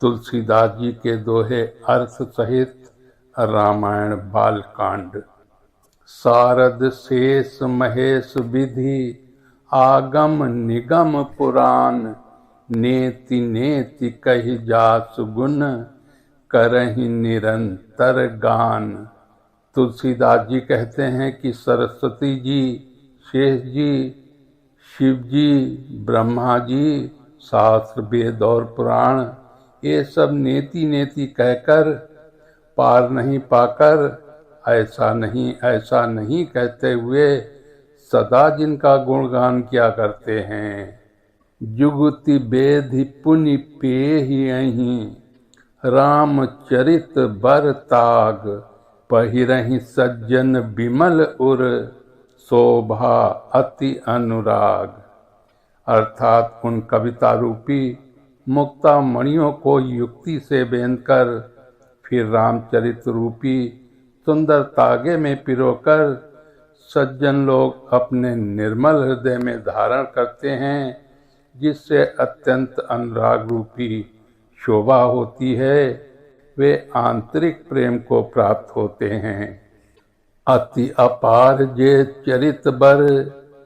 तुलसीदास जी के दोहे अर्थ सहित रामायण बालकांड। सारद शेष महेश विधि आगम निगम पुराण, नेति नेति कहि जासु गुण करहि निरंतर गान। तुलसीदास जी कहते हैं कि सरस्वती जी, शेष जी, शिव जी, ब्रह्मा जी, शास्त्र वेद और पुराण ये सब नेति नेति कहकर पार नहीं पाकर ऐसा नहीं कहते हुए सदा जिनका गुणगान किया करते हैं। जुगति बेधि पुनि पेहि अहि, रामचरित बर ताग, पहिरहि सज्जन विमल उर, शोभा अति अनुराग। अर्थात उन कविता रूपी मुक्ता मणियों को युक्ति से बेंधकर फिर रामचरित रूपी सुंदर तागे में पिरोकर सज्जन लोग अपने निर्मल हृदय में धारण करते हैं, जिससे अत्यंत अनुराग रूपी शोभा होती है। वे आंतरिक प्रेम को प्राप्त होते हैं। अति अपार जे चरित बर,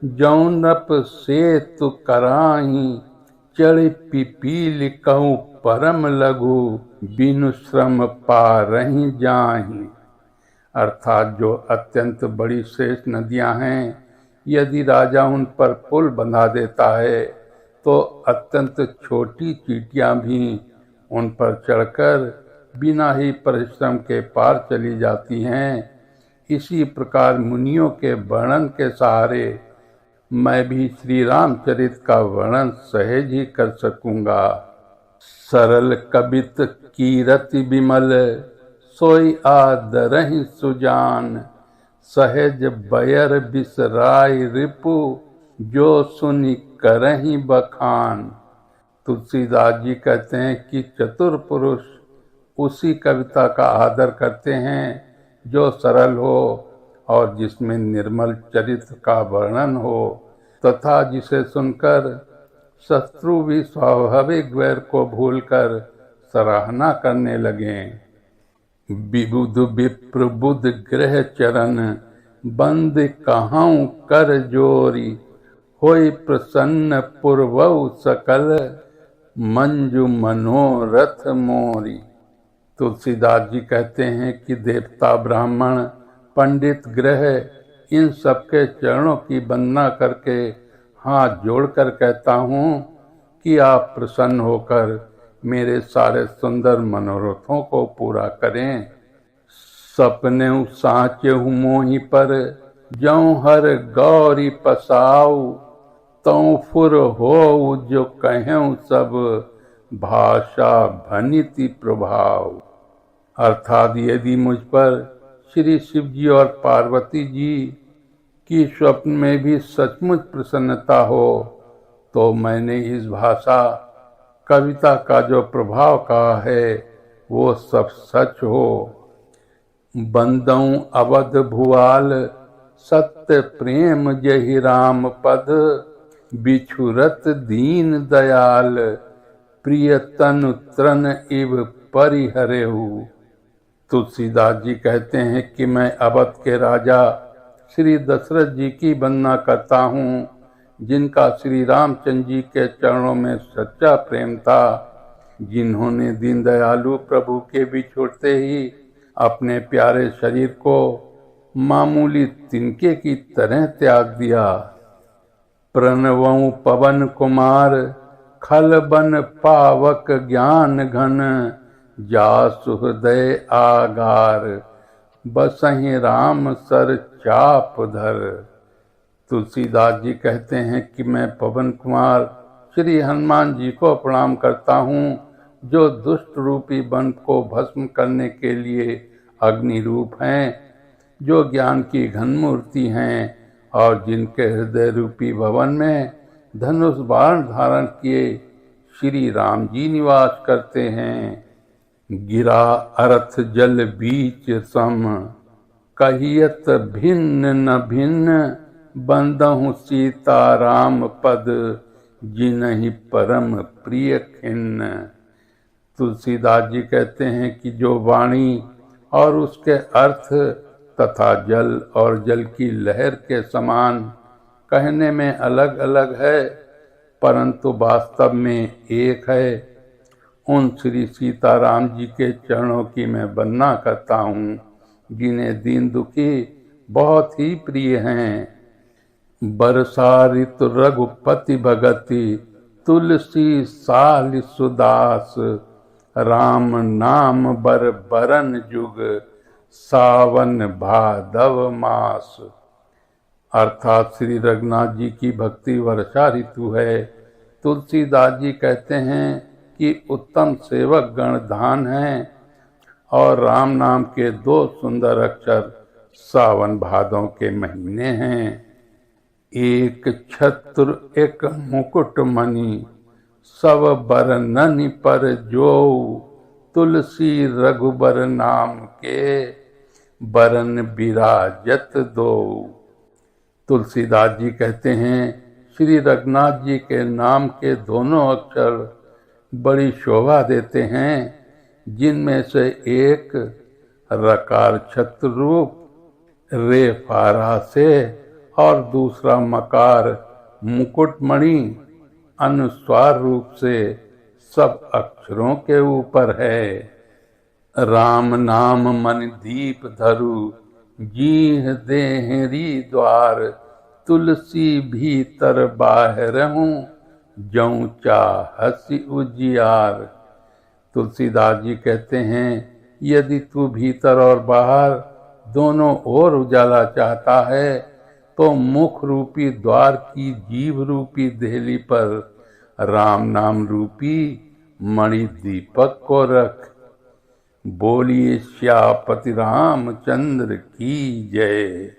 जौनप सेतु कराही, चढ़ पिपील कहूँ परम लघु, बिनु श्रम पारहि जाहि। अर्थात जो अत्यंत बड़ी श्रेष्ठ नदियां हैं, यदि राजा उन पर पुल बंधा देता है तो अत्यंत छोटी चींटियां भी उन पर चढ़कर बिना ही परिश्रम के पार चली जाती हैं। इसी प्रकार मुनियों के वर्णन के सहारे मैं भी श्री रामचरित का वर्णन सहज ही कर सकूंगा। सरल कबित कीरति विमल, सोई आदरहि सुजान, सहज बयर बिसराय रिपु, जो सुनि करहि बखान। तुलसीदास जी कहते हैं कि चतुर पुरुष उसी कविता का आदर करते हैं जो सरल हो और जिसमें निर्मल चरित्र का वर्णन हो, तथा जिसे सुनकर शत्रु भी स्वाभाविक वैर को भूलकर सराहना करने लगें। विबुध विप्र बुध ग्रह चरण, बंद कहाऊं कर जोरी, होई प्रसन्न पुरवऊ सकल, मंजु मनोरथ मोरी। तुलसीदास जी कहते हैं कि देवता, ब्राह्मण, पंडित, ग्रह इन सबके चरणों की वंदना करके हाथ जोड़कर कहता हूँ कि आप प्रसन्न होकर मेरे सारे सुंदर मनोरथों को पूरा करें। सपने साँचहु मोहि पर, जौं हर गौरी पसाऊ, तौं फुर होऊ जो कहें सब, भाषा भनिति प्रभाव। अर्थात यदि मुझ पर श्री शिव जी और पार्वती जी की स्वप्न में भी सचमुच प्रसन्नता हो तो मैंने इस भाषा कविता का जो प्रभाव कहा है वो सब सच हो। बंदऊं अवध भुआल, सत्य प्रेम जहि राम पद, बिछुरत दीन दयाल, प्रिय तनु त्रन इव परिहरेहु। तुलसीदास जी कहते हैं कि मैं अवध के राजा श्री दशरथ जी की वंदना करता हूँ, जिनका श्री रामचंद्र जी के चरणों में सच्चा प्रेम था, जिन्होंने दीनदयालु प्रभु के बिछुड़ते ही अपने प्यारे शरीर को मामूली तिनके की तरह त्याग दिया। प्रणवं पवन कुमार, खल बन पावक ज्ञान घन, जासु हृदय आगार, बसहि राम सर चाप धर। तुलसीदास जी कहते हैं कि मैं पवन कुमार श्री हनुमान जी को प्रणाम करता हूँ, जो दुष्ट रूपी वन को भस्म करने के लिए अग्नि रूप हैं, जो ज्ञान की घन मूर्ति हैं और जिनके हृदय रूपी भवन में धनुष बाण धारण किए श्री राम जी निवास करते हैं। गिरा अर्थ जल बीच सम, कहियत भिन्न न भिन्न, बंदहु सीता राम पद, जिनहि परम प्रिय खिन्न। तुलसीदास जी कहते हैं कि जो वाणी और उसके अर्थ तथा जल और जल की लहर के समान कहने में अलग अलग है, परंतु वास्तव में एक है। उन श्री सीताराम जी के चरणों की मैं वंदना करता हूँ, जिन्हें दीन दुखी बहुत ही प्रिय हैं। बरसा ऋतु रघुपति भगति, तुलसी साल सुदास, राम नाम बर बरन जुग, सावन भादव मास। अर्थात श्री रघुनाथ जी की भक्ति वर्षा ऋतु है। तुलसीदास जी कहते हैं कि उत्तम सेवक गण धान हैं और राम नाम के 2 सुंदर अक्षर सावन भादों के महीने हैं। एक छत्र एक मुकुट मणि, सब बरननि पर जो, तुलसी रघुबर नाम के, बरन बिराजत दो। तुलसीदास जी कहते हैं श्री रघुनाथ जी के नाम के दोनों अक्षर बड़ी शोभा देते हैं, जिनमें से एक रकार छत्र रूप रे फारा से और दूसरा मकार मुकुटमणि अनुस्वार रूप से सब अक्षरों के ऊपर है। राम नाम मन दीप धरु, जीह देहरी द्वार, तुलसी भीतर बाहर हूँ, जऊँ चाहसी उजियार। तुलसीदास जी कहते हैं यदि तू भीतर और बाहर दोनों ओर उजाला चाहता है तो मुख रूपी द्वार की जीव रूपी देहली पर राम नाम रूपी मणि दीपक को रख। बोलिए श्यापति रामचंद्र की जय।